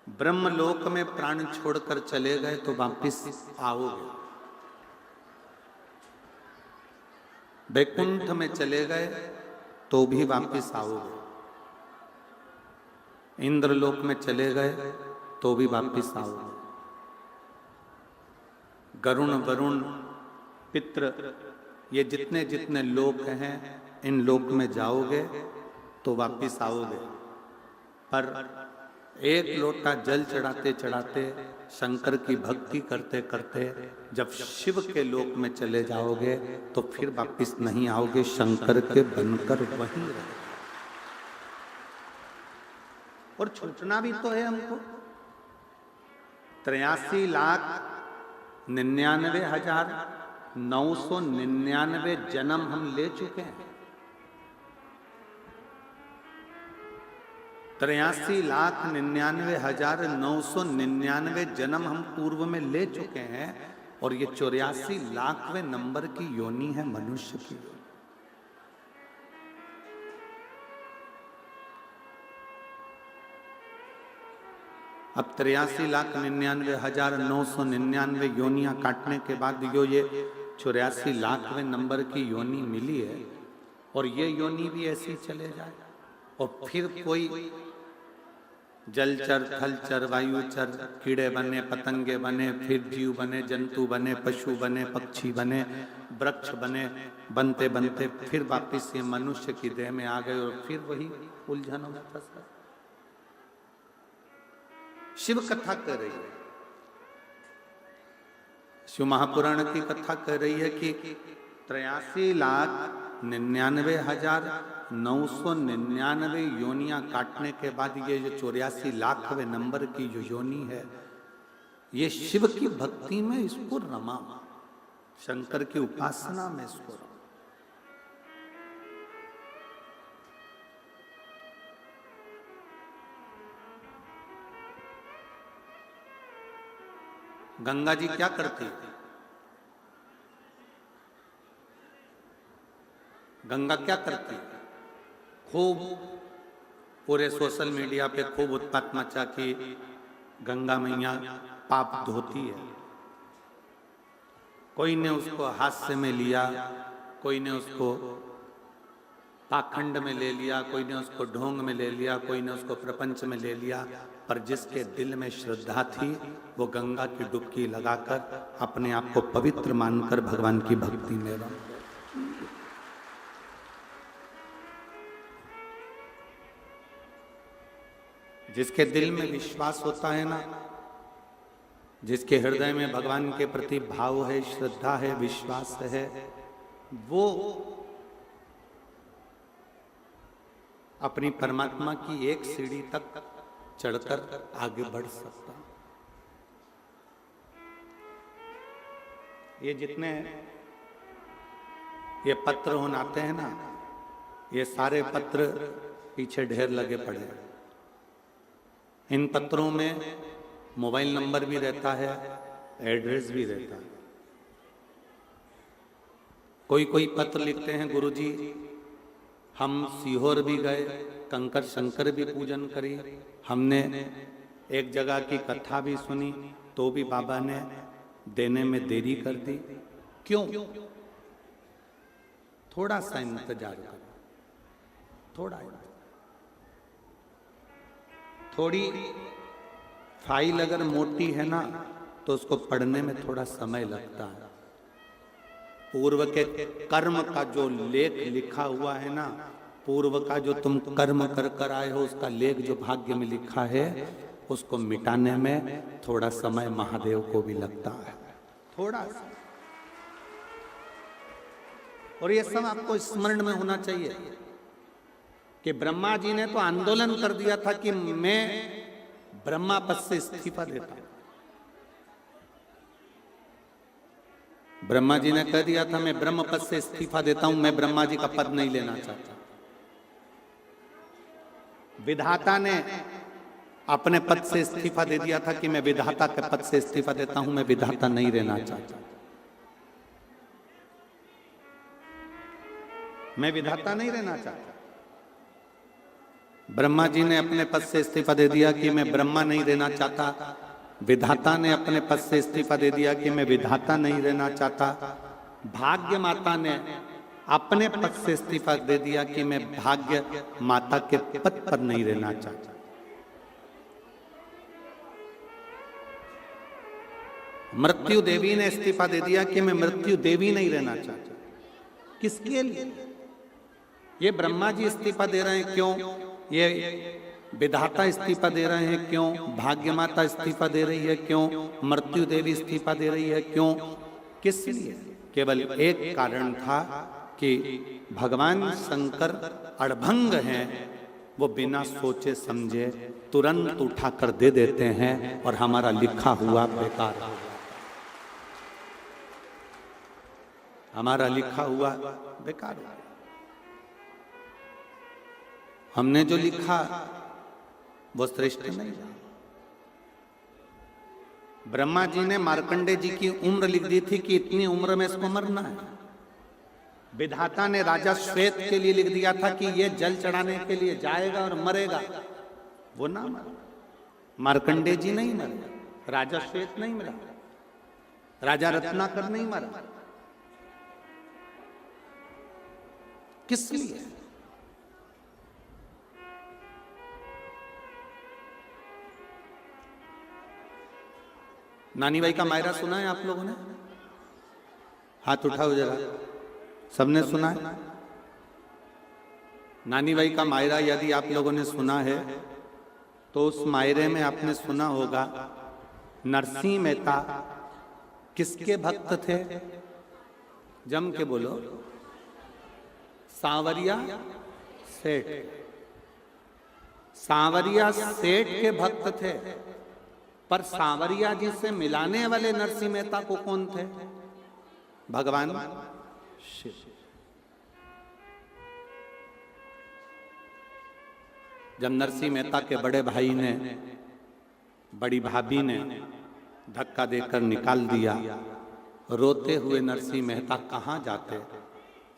ब्रह्मलोक में प्राण छोड़कर चले गए तो वापिस आओगे, वैकुंठ में चले गए तो भी वापिस आओगे, इंद्रलोक में चले गए तो भी वापिस आओगे, गरुण वरुण पितृ ये जितने जितने लोक हैं इन लोक में जाओगे तो वापिस आओगे। पर एक लोटा जल चढ़ाते चढ़ाते शंकर की भक्ति करते करते जब शिव के लोक में चले जाओगे तो फिर वापिस नहीं आओगे, शंकर के बनकर वहीं रहे। और छूटना भी तो है हमको। 83,99,999 जन्म हम ले चुके हैं। 83,99,999 जन्म हम पूर्व में ले चुके हैं और ये 84 लाखवें नंबर की योनि है मनुष्य की। अब 83,99,999 योनियां काटने के बाद ये 84 लाखवें नंबर की योनि मिली है और ये योनि भी ऐसी चले जाए और फिर कोई जलचर थलचर वायुचर कीड़े बने पतंगे बने, फिर जीव बने, जंतु बने, पशु बने, पक्षी बने, वृक्ष बने, बनते बनते फिर वापिस ये मनुष्य की देह में आ गए और फिर वही उलझनों में फंस गए। शिव कथा कह रही है, शिव महापुराण की कथा कह रही है कि 83,99,999 योनियां काटने के बाद ये जो 84 लाखवें नंबर की जो योनि है ये शिव की भक्ति में इसको रमा, शंकर की उपासना में इसको रमा। गंगा जी क्या करती है? गंगा क्या करती है? खूब पूरे सोशल मीडिया पे खूब उत्पात मचा कि गंगा मैया पाप धोती है। कोई ने उसको हास्य में लिया, कोई ने उसको पाखंड में ले लिया, कोई ने उसको ढोंग में ले लिया, कोई ने उसको प्रपंच में ले लिया, पर जिसके दिल में श्रद्धा थी वो गंगा की डुबकी लगाकर अपने आप को पवित्र मानकर भगवान की भक्ति में रम। जिसके दिल में विश्वास होता है ना, जिसके हृदय में भगवान के प्रति भाव है, श्रद्धा है, विश्वास है, वो अपनी परमात्मा की एक सीढ़ी तक चढ़कर आगे बढ़ सकता। ये जितने ये पत्र होने आते हैं ना, ये सारे पत्र पीछे ढेर लगे पड़े हैं। इन पत्रों में मोबाइल नंबर भी रहता है, एड्रेस भी रहता है। कोई कोई पत्र लिखते हैं, गुरुजी हम सीहोर भी गए, कंकर शंकर भी पूजन करी, हमने एक जगह की कथा भी सुनी तो भी बाबा ने देने में देरी कर दी। क्यों? थोड़ा सा इंतजार करो, थोड़ी फाइल अगर मोटी है ना तो उसको पढ़ने में थोड़ा समय लगता है। पूर्व के कर्म का जो लेख लिखा हुआ है ना, पूर्व का जो तुम कर्म कर कर आए हो उसका लेख जो भाग्य में लिखा है उसको मिटाने में थोड़ा समय महादेव को भी लगता है, थोड़ा सा। और ये सब आपको स्मरण में होना चाहिए कि ब्रह्मा जी ने तो आंदोलन कर दिया था कि मैं ब्रह्मा पद से इस्तीफा देता हूं। ब्रह्मा जी ने कह दिया था मैं ब्रह्म पद से इस्तीफा देता हूं, मैं ब्रह्मा जी का पद नहीं लेना चाहता। विधाता ने अपने पद से इस्तीफा दे दिया था कि मैं विधाता के पद से इस्तीफा देता हूं, मैं विधाता नहीं रहना चाहता। मैं विधाता नहीं रहना चाहता। ब्रह्मा जी ने अपने पद से इस्तीफा दे दिया कि मैं ब्रह्मा नहीं रहना चाहता। विधाता ने अपने पद से इस्तीफा दे दिया कि मैं विधाता नहीं रहना चाहता। भाग्य माता ने अपने पद से इस्तीफा दे दिया कि मैं भाग्य माता के पद पर नहीं रहना चाहता। मृत्यु देवी ने इस्तीफा दे दिया कि मैं मृत्यु देवी नहीं रहना चाहता। किसके लिए? ये ब्रह्मा जी इस्तीफा दे रहे हैं, क्यों? ये विधाता इस्तीफा दे रहे हैं, क्यों? भाग्य माता इस्तीफा दे रही है, क्यों? मृत्यु देवी इस्तीफा दे रही है, क्यों? किस लिए? केवल एक कारण था कि भगवान शंकर अड़भंग हैं, वो बिना सोचे समझे तुरंत उठाकर दे देते हैं और हमारा लिखा हुआ बेकार हो गया। हमारा लिखा हुआ बेकार हो गया। हमने जो लिखा वो श्रेष्ठ नहीं। ब्रह्मा जी ने मार्कंडे जी की उम्र लिख दी थी कि इतनी उम्र में इसको मरना है। विधाता ने राजा श्वेत के लिए लिख दिया था कि ये जल चढ़ाने के लिए जाएगा और मरेगा, वो ना मरा। मार्कंडे जी नहीं मरे, राजा श्वेत नहीं मरा, राजा रत्नाकर नहीं मरा। किस लिए? नानी बाई का मायरा सुना है आप लोगों ने? हाथ उठाओ जरा, सबने सुना है? नानी बाई का मायरा यदि आप लोगों ने सुना है तो उस मायरे में आपने सुना होगा नरसिंह मेहता किसके भक्त थे? जम के बोलो। सांवरिया सेठ। सांवरिया सेठ के भक्त थे। पर सांवरिया जी से मिलाने वाले नरसिंह मेहता को कौन थे? भगवान शिव। जब नरसिंह मेहता के बड़े भाई ने, बड़ी भाभी ने धक्का देकर निकाल दिया, रोते हुए नरसिंह मेहता कहां जाते?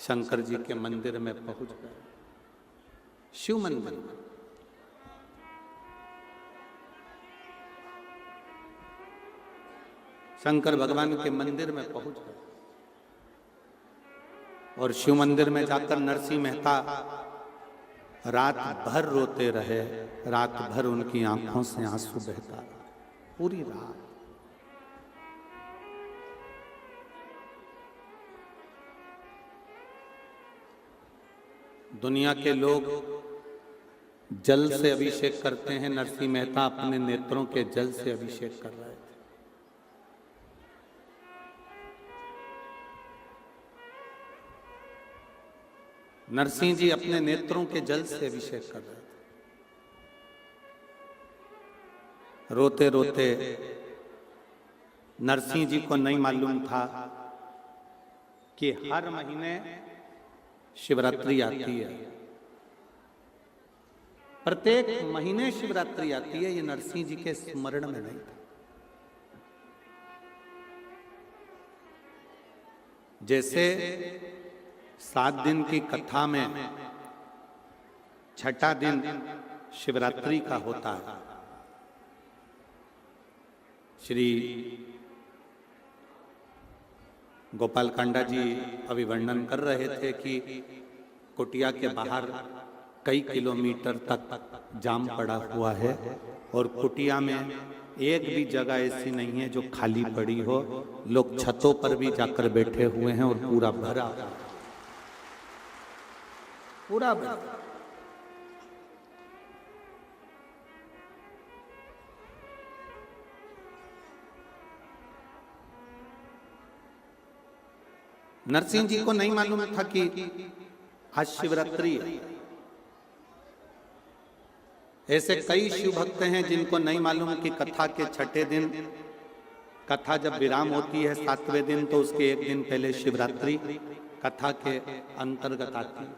शंकर जी के मंदिर में पहुंच गए, शिव मंदिर। शंकर भगवान के मंदिर में पहुंच गए और शिव मंदिर में जाकर नरसिंह मेहता रात भर रोते रहे। रात भर उनकी आंखों से आंसू बहता रहा, पूरी रात। दुनिया के लोग जल से अभिषेक करते हैं, नरसिंह मेहता अपने नेत्रों के जल से अभिषेक कर रहे थे। नरसिंह जी अपने नेत्रों के जल से अभिषेक कर रहे थे। रोते रोते नरसिंह जी को नहीं मालूम था कि हर महीने शिवरात्रि आती है, प्रत्येक महीने शिवरात्रि आती है। ये नरसिंह जी के स्मरण में नहीं था। जैसे 7 दिन की कथा में छठा दिन शिवरात्रि का होता है। श्री गोपाल कांडा जी अभी वर्णन कर रहे थे कि कुटिया के बाहर कई किलोमीटर तक जाम पड़ा हुआ है और कुटिया में एक भी जगह ऐसी नहीं है जो खाली पड़ी हो। लोग छतों पर भी जाकर बैठे हुए हैं और पूरा भरा, पूरा भरा। नरसिंह जी को नहीं मालूम था कि आज शिवरात्रि है। ऐसे कई शिव भक्त हैं जिनको नहीं मालूम कि कथा के छठे दिन, कथा जब विराम होती है 7वें दिन, तो उसके एक दिन पहले शिवरात्रि कथा के अंतर्गत आती है।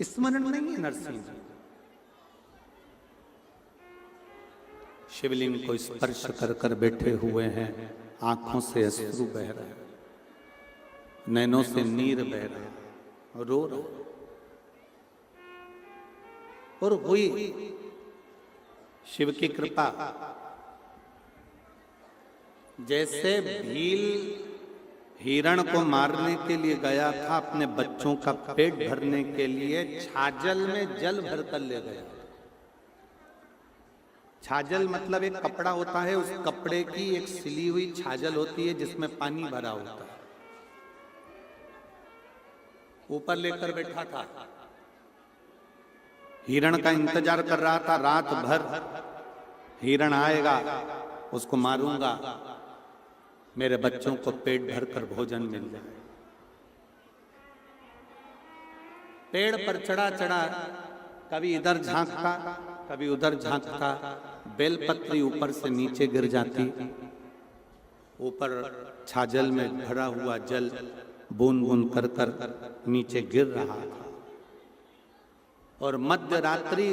स्मरण नहीं है नरसिंह जी। शिवलिंग को स्पर्श कर कर बैठे हुए हैं, आंखों से अश्रु बह रहे हैं, नैनों से नीर बह रहे हैं। रो रहा है। और हुई शिव की कृपा। जैसे भील हिरण को मारने के लिए गया था, अपने बच्चों का पेट भरने के लिए छाजल में जल भर कर ले गया। छाजल मतलब एक कपड़ा होता है, उस कपड़े की एक सिली हुई छाजल होती है जिसमें पानी भरा होता है। ऊपर लेकर बैठा था, हिरण का इंतजार कर रहा था। रात भर हिरण आएगा, उसको मारूंगा, मेरे बच्चों को पेट भर कर भोजन मिल जाए। पेड़ पर चढ़ा चढ़ा कभी इधर झांकता, कभी उधर झांकता। बेलपत्री ऊपर से नीचे गिर जाती। ऊपर छाजल में भरा हुआ जल बूंद बूंद कर कर नीचे गिर रहा था। और मध्य रात्रि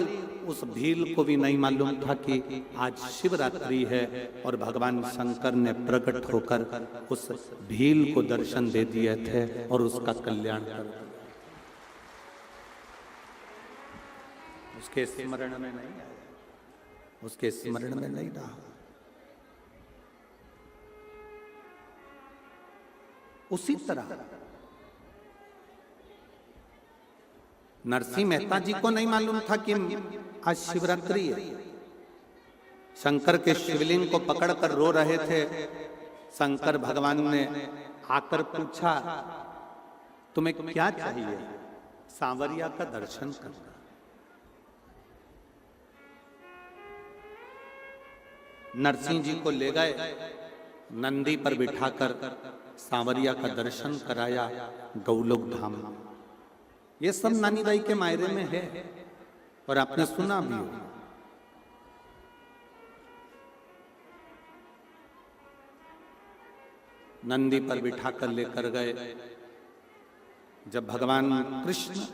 उस भील को भी नहीं मालूम था कि आज शिवरात्रि है, और भगवान शंकर ने प्रकट होकर उस भील को दर्शन दे दिए थे और उसका कल्याण कर दिया। उसके स्मरण में नहीं आया, उसके स्मरण में नहीं रहा। उसी तरह नरसिंह मेहता जी को नहीं मालूम था कि आज शिवरात्रि है। शंकर के शिवलिंग को पकड़कर रो रहे थे। शंकर भगवान ने आकर पूछा, तुम्हें क्या चाहिए? सांवरिया का दर्शन करना। नरसिंह जी को ले गए, नंदी पर बिठाकर सांवरिया का दर्शन कराया गौलोक धाम। ये सब नानी दाई के मायरे में है और आपने सुना भी हो। नंदी पर बिठाकर लेकर गए। जब भगवान कृष्ण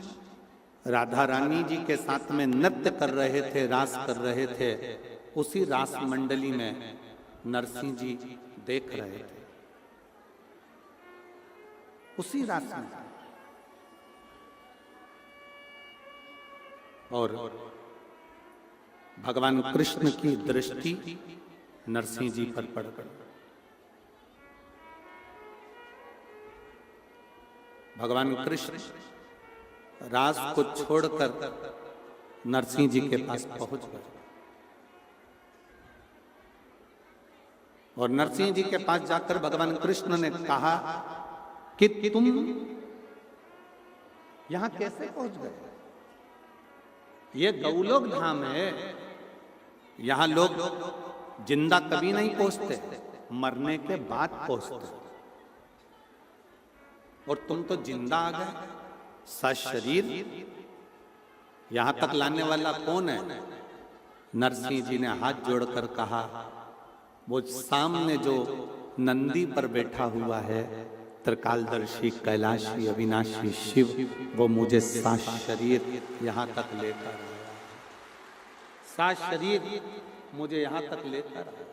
राधा रानी जी के साथ में नृत्य कर रहे थे, रास कर रहे थे, उसी रास मंडली में नरसिंह जी देख रहे थे। उसी रास में और भगवान कृष्ण की दृष्टि नरसिंह जी पर पड़ गई। भगवान कृष्ण रास को छोड़कर नरसिंह जी के पास पहुंच गए और नरसिंह जी के पास जाकर भगवान कृष्ण ने कहा कि तुम यहां कैसे पहुंच गए? ये गौलोक धाम है, यहां लोग जिंदा कभी नहीं पहुंचते, मरने के बाद पहुंचते, और तुम तो जिंदा आ गए सशरीर। यहां तक लाने वाला कौन है? नरसिंह जी ने हाथ जोड़कर कहा, वो सामने जो नंदी पर बैठा हुआ है, त्रिकालदर्शी कैलाशी अविनाशी शिव, वो मुझे सशरीर यहां तक लेकर आया। सशरीर मुझे यहां तक लेकर आया।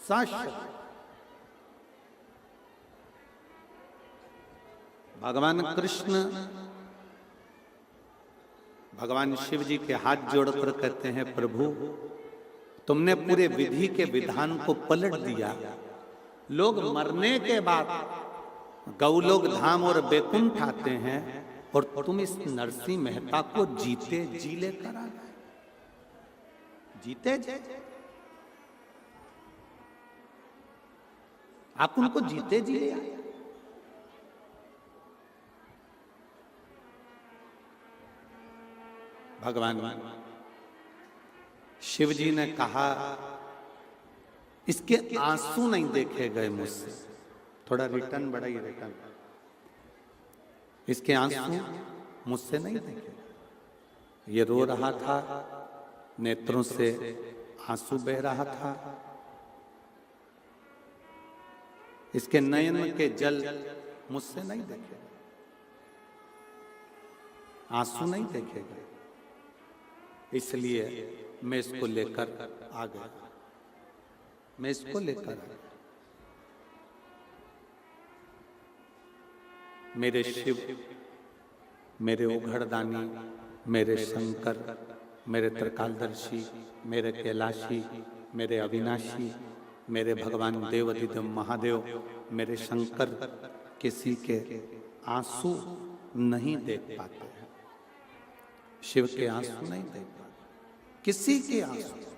सशरीर भगवान कृष्ण भगवान शिव जी के हाथ जोड़कर कहते हैं, प्रभु तुमने पूरे विधि के विधान को पलट दिया। लोग मरने के बाद गौलोक धाम और बैकुंठ आते हैं, और तुम इस नरसिंह मेहता को जीते जी लेकर आ गए। जीते जी आप उनको जीते जी ले आए। भगवान शिव जी ने कहा, इसके आंसू नहीं देखे गए मुझसे। थोड़ा रिटर्न बढ़ाइए, रिटर्न। इसके आंसू मुझसे नहीं देखे। ये रो रहा था, नेत्रों से आंसू बह रहा था। इसके नयन के जल मुझसे नहीं देखे, आंसू नहीं देखे गए। इसलिए मैं इसको लेकर आ गया। मैं इसको लेकर आ गया। मेरे शिव मेरे उघड़दानी, मेरे शंकर, मेरे त्रिकालदर्शी, मेरे कैलाशी, मेरे अविनाशी, मेरे भगवान देवाधिदेव महादेव, मेरे शंकर किसी के आंसू नहीं देख पाते हैं। शिव के आंसू नहीं देख पाते, किसी के आंसू।